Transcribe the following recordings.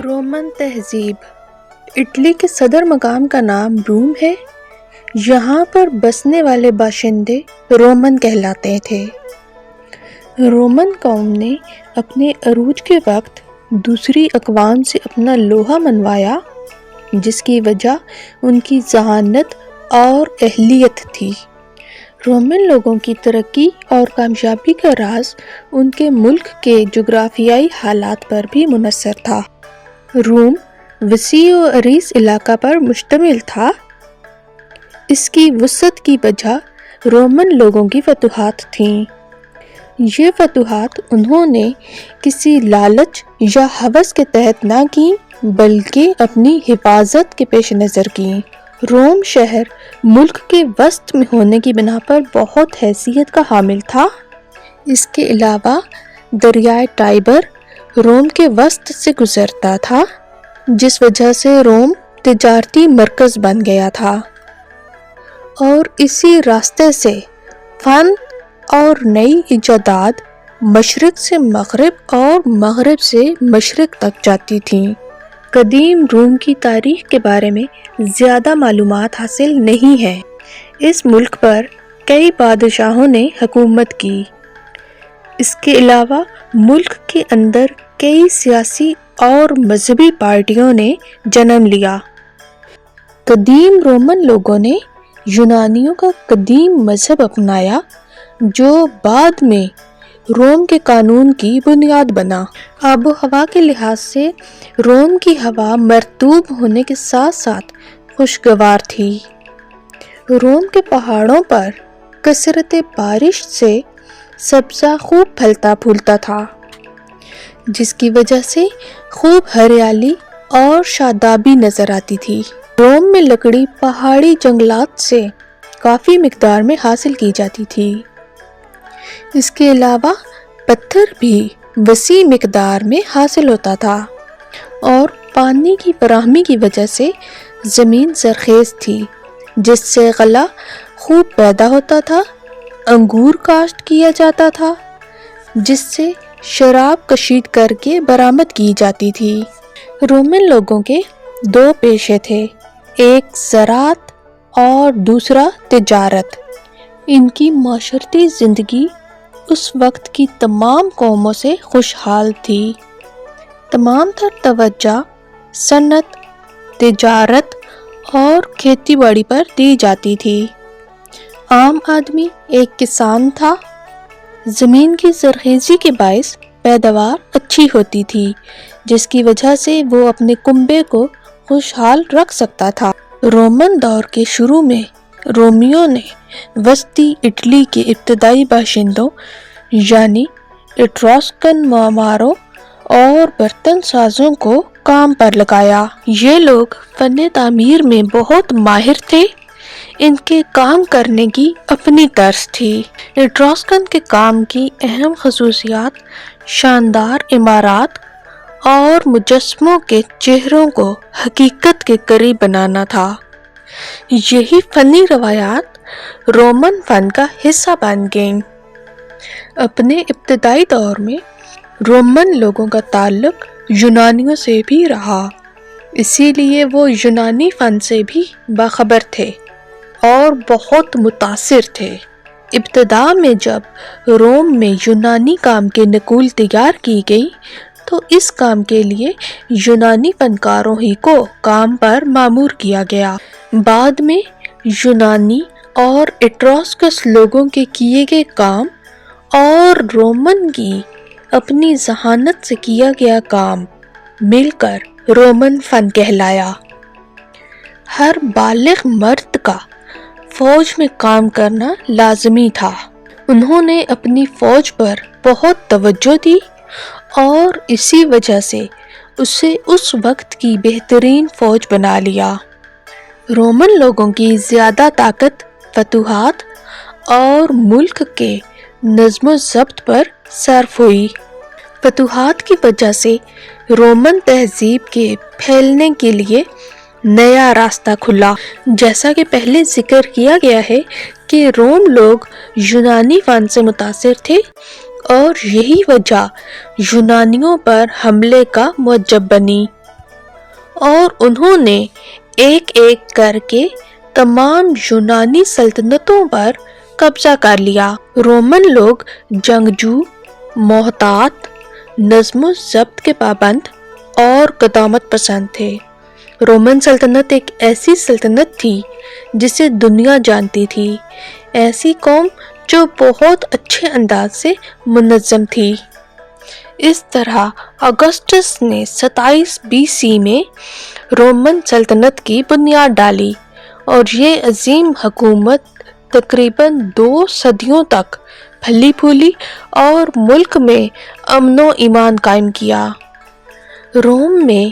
Roman تہذیب Italy کے صدر مقام کا نام روم ہے۔ یہاں پر بسنے والے باشندے رومن کہلاتے تھے۔ رومن قوم نے اپنے عروج کے وقت دوسری اقوام سے اپنا لوہا منوایا، جس کی وجہ ان کی ذہانت اور اہلیت تھی۔ رومن لوگوں کی ترقی اور کامیابی کا راز ان کے ملک کے جغرافیائی حالات پر بھی منحصر تھا۔ روم وسیع و عریض علاقہ پر مشتمل تھا۔ اس کی وسعت کی وجہ رومن لوگوں کی فتوحات تھیں۔ یہ فتوحات انہوں نے کسی لالچ یا ہوس کے تحت نہ کی، بلکہ اپنی حفاظت کے پیش نظر کی۔ روم شہر ملک کے وسط میں ہونے کی بنا پر بہت حیثیت کا حامل تھا۔ اس کے علاوہ دریائے ٹائبر روم کے وسط سے گزرتا تھا، جس وجہ سے روم تجارتی مرکز بن گیا تھا، اور اسی راستے سے فن اور نئی ایجادات مشرق سے مغرب اور مغرب سے مشرق تک جاتی تھیں۔ قدیم روم کی تاریخ کے بارے میں زیادہ معلومات حاصل نہیں ہیں۔ اس ملک پر کئی بادشاہوں نے حکومت کی۔ اس کے علاوہ ملک کے اندر کئی سیاسی اور مذہبی پارٹیوں نے جنم لیا۔ قدیم رومن لوگوں نے یونانیوں کا قدیم مذہب اپنایا، جو بعد میں روم کے قانون کی بنیاد بنا۔ آب و ہوا کے لحاظ سے روم کی ہوا مرطوب ہونے کے ساتھ ساتھ خوشگوار تھی۔ روم کے پہاڑوں پر کثرت بارش سے سبزہ خوب پھلتا پھولتا تھا، جس کی وجہ سے خوب ہریالی اور شادابی نظر آتی تھی۔ روم میں لکڑی پہاڑی جنگلات سے کافی مقدار میں حاصل کی جاتی تھی۔ اس کے علاوہ پتھر بھی وسیع مقدار میں حاصل ہوتا تھا، اور پانی کی فراہمی کی وجہ سے زمین زرخیز تھی، جس سے غلہ خوب پیدا ہوتا تھا۔ انگور کاشت کیا جاتا تھا، جس سے شراب کشید کر کے برآمد کی جاتی تھی۔ رومن لوگوں کے دو پیشے تھے، ایک زراعت اور دوسرا تجارت۔ ان کی معاشرتی زندگی اس وقت کی تمام قوموں سے خوشحال تھی۔ تمام تر توجہ صنعت، تجارت اور کھیتی باڑی پر دی جاتی تھی۔ عام آدمی ایک کسان تھا۔ زمین کی زرخیزی کے باعث پیداوار اچھی ہوتی تھی، جس کی وجہ سے وہ اپنے کنبے کو خوشحال رکھ سکتا تھا۔ رومن دور کے شروع میں رومیوں نے وسطی اٹلی کے ابتدائی باشندوں یعنی ایٹروسکن معماروں اور برتن سازوں کو کام پر لگایا۔ یہ لوگ فن تعمیر میں بہت ماہر تھے۔ ان کے کام کرنے کی اپنی طرز تھی۔ ایٹروسکن کے کام کی اہم خصوصیات شاندار عمارات اور مجسموں کے چہروں کو حقیقت کے قریب بنانا تھا۔ یہی فنی روایات رومن فن کا حصہ بن گئیں۔ اپنے ابتدائی دور میں رومن لوگوں کا تعلق یونانیوں سے بھی رہا، اسی لیے وہ یونانی فن سے بھی باخبر تھے اور بہت متاثر تھے۔ ابتدا میں جب روم میں یونانی کام کے نقول تیار کی گئی تو اس کام کے لیے یونانی فنکاروں ہی کو کام پر مامور کیا گیا۔ بعد میں یونانی اور ایٹروسکس لوگوں کے کیے گئے کام اور رومن کی اپنی ذہانت سے کیا گیا کام مل کر رومن فن کہلایا۔ ہر بالغ مرد کا فوج میں کام کرنا لازمی تھا۔ انہوں نے اپنی فوج پر بہت توجہ دی اور اسی وجہ سے اسے اس وقت کی بہترین فوج بنا لیا۔ رومن لوگوں کی زیادہ طاقت فتوحات اور ملک کے نظم و ضبط پر صرف ہوئی۔ فتوحات کی وجہ سے رومن تہذیب کے پھیلنے کے لیے نیا راستہ کھلا۔ جیسا کہ پہلے ذکر کیا گیا ہے کہ روم لوگ یونانی فن سے متاثر تھے، اور یہی وجہ یونانیوں پر حملے کا موجب بنی۔ اور انہوں نے ایک ایک کر کے تمام یونانی سلطنتوں پر قبضہ کر لیا۔ رومن لوگ جنگجو، محتاط، نظم و ضبط کے پابند اور قدامت پسند تھے۔ رومن سلطنت ایک ایسی سلطنت تھی جسے دنیا جانتی تھی، ایسی قوم جو بہت اچھے انداز سے منظم تھی۔ اس طرح اگسٹس نے 27 BC میں رومن سلطنت کی بنیاد ڈالی اور یہ عظیم حکومت تقریباً 2 صدیوں تک پھلی پھولی اور ملک میں امن و ایمان قائم کیا۔ روم میں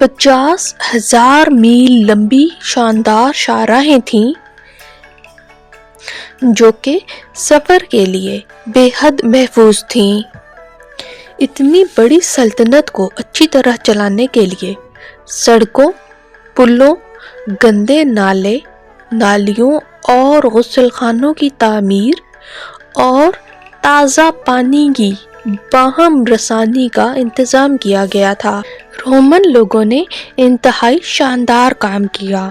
50,000 میل لمبی شاندار شاہراہیں تھیں جو کہ سفر کے لیے بے حد محفوظ تھیں۔ اتنی بڑی سلطنت کو اچھی طرح چلانے کے لیے سڑکوں، پلوں، گندے نالے، نالیوں اور غسل خانوں کی تعمیر اور تازہ پانی کی باہم رسانی کا انتظام کیا گیا تھا۔ رومن لوگوں نے انتہائی شاندار کام کیا۔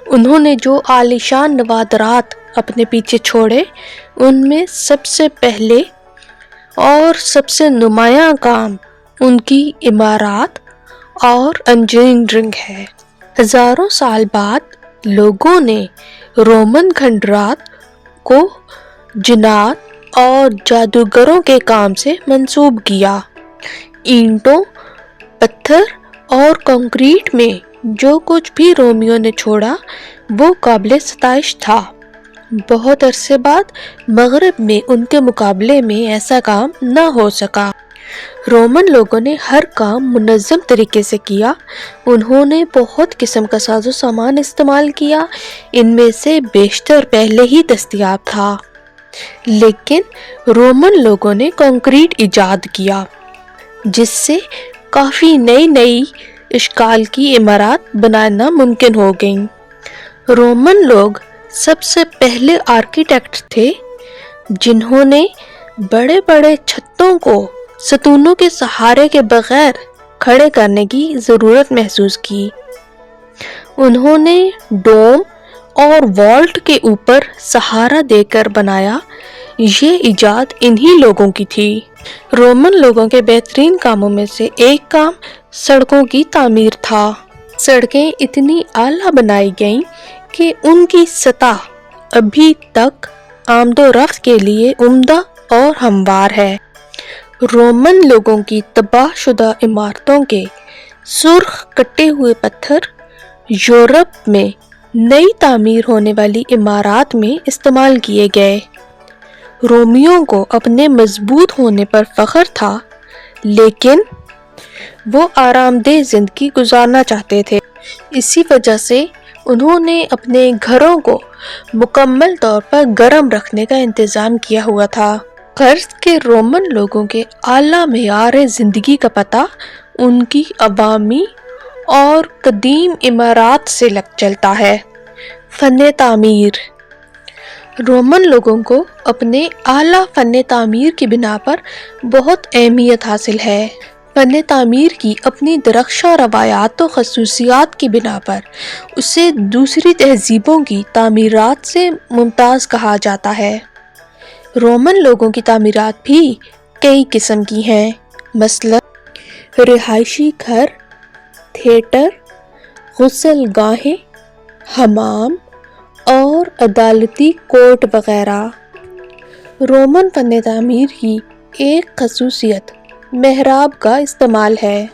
انہوں نے جو عالیشان نوادرات اپنے پیچھے چھوڑے ان میں سب سے پہلے اور سب سے نمایاں کام ان کی عمارات اور انجینئرنگ ہے۔ ہزاروں سال بعد لوگوں نے رومن کھنڈرات کو جنات اور جادوگروں کے کام سے منسوب کیا۔ اینٹوں، پتھر اور کنکریٹ میں جو کچھ بھی رومیوں نے چھوڑا وہ قابل ستائش تھا۔ بہت عرصے بعد مغرب میں ان کے مقابلے میں ایسا کام نہ ہو سکا۔ رومن لوگوں نے ہر کام منظم طریقے سے کیا۔ انہوں نے بہت قسم کا ساز و سامان استعمال کیا، ان میں سے بیشتر پہلے ہی دستیاب تھا، لیکن رومن لوگوں نے کنکریٹ ایجاد کیا جس سے کافی نئی اشکال کی عمارات بنانا ممکن ہو گئیں۔ رومن لوگ سب سے پہلے آرکیٹیکٹ تھے جنہوں نے بڑے بڑے چھتوں کو ستونوں کے سہارے کے بغیر کھڑے کرنے کی ضرورت محسوس کی۔ انہوں نے ڈوم اور والٹ کے اوپر سہارا دے کر بنایا۔ یہ ایجاد انہی لوگوں کی تھی۔ رومن لوگوں کے بہترین کاموں میں سے ایک کام سڑکوں کی تعمیر تھا۔ سڑکیں اتنی اعلیٰ بنائی گئیں کہ ان کی سطح ابھی تک آمد و رفت کے لیے عمدہ اور ہموار ہے۔ رومن لوگوں کی تباہ شدہ عمارتوں کے سرخ کٹے ہوئے پتھر یورپ میں نئی تعمیر ہونے والی عمارات میں استعمال کیے گئے۔ رومیوں کو اپنے مضبوط ہونے پر فخر تھا، لیکن وہ آرام دہ زندگی گزارنا چاہتے تھے۔ اسی وجہ سے انہوں نے اپنے گھروں کو مکمل طور پر گرم رکھنے کا انتظام کیا ہوا تھا۔ غرض کہ رومن لوگوں کے اعلیٰ معیار زندگی کا پتہ ان کی عوامی اور قدیم عمارات سے چلتا ہے۔ فن تعمیر۔ رومن لوگوں کو اپنے اعلیٰ فن تعمیر کی بنا پر بہت اہمیت حاصل ہے۔ فن تعمیر کی اپنی درخشاں روایات و خصوصیات کی بنا پر اسے دوسری تہذیبوں کی تعمیرات سے ممتاز کہا جاتا ہے۔ رومن لوگوں کی تعمیرات بھی کئی قسم کی ہیں، مثلاً رہائشی گھر، تھیٹر، غسل گاہیں، حمام اور عدالتی کورٹ وغیرہ۔ رومن فن تعمیر کی ایک خصوصیت محراب کا استعمال ہے۔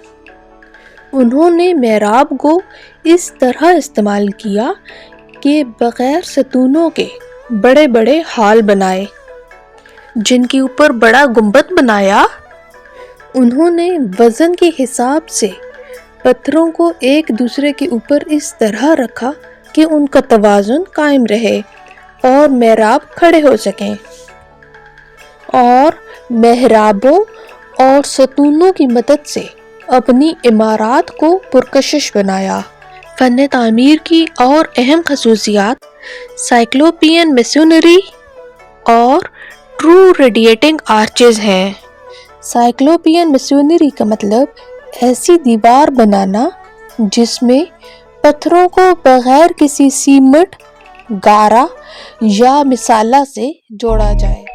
انہوں نے محراب کو اس طرح استعمال کیا کہ بغیر ستونوں کے بڑے بڑے ہال بنائے، جن کے اوپر بڑا گنبد بنایا۔ انہوں نے وزن کے حساب سے پتھروں کو ایک دوسرے کے اوپر اس طرح رکھا کہ ان کا توازن قائم رہے اور محراب کھڑے ہو سکیں، اور محرابوں اور ستونوں کی مدد سے اپنی عمارات کو پرکشش بنایا۔ فن تعمیر کی اور اہم خصوصیات سائکلوپین میسونری اور ٹرو ریڈیٹنگ آرچز ہیں۔ سائکلوپین میسونری کا مطلب ایسی دیوار بنانا جس میں پتھروں کو بغیر کسی سیمنٹ، گارا یا مسالہ سے جوڑا جائے۔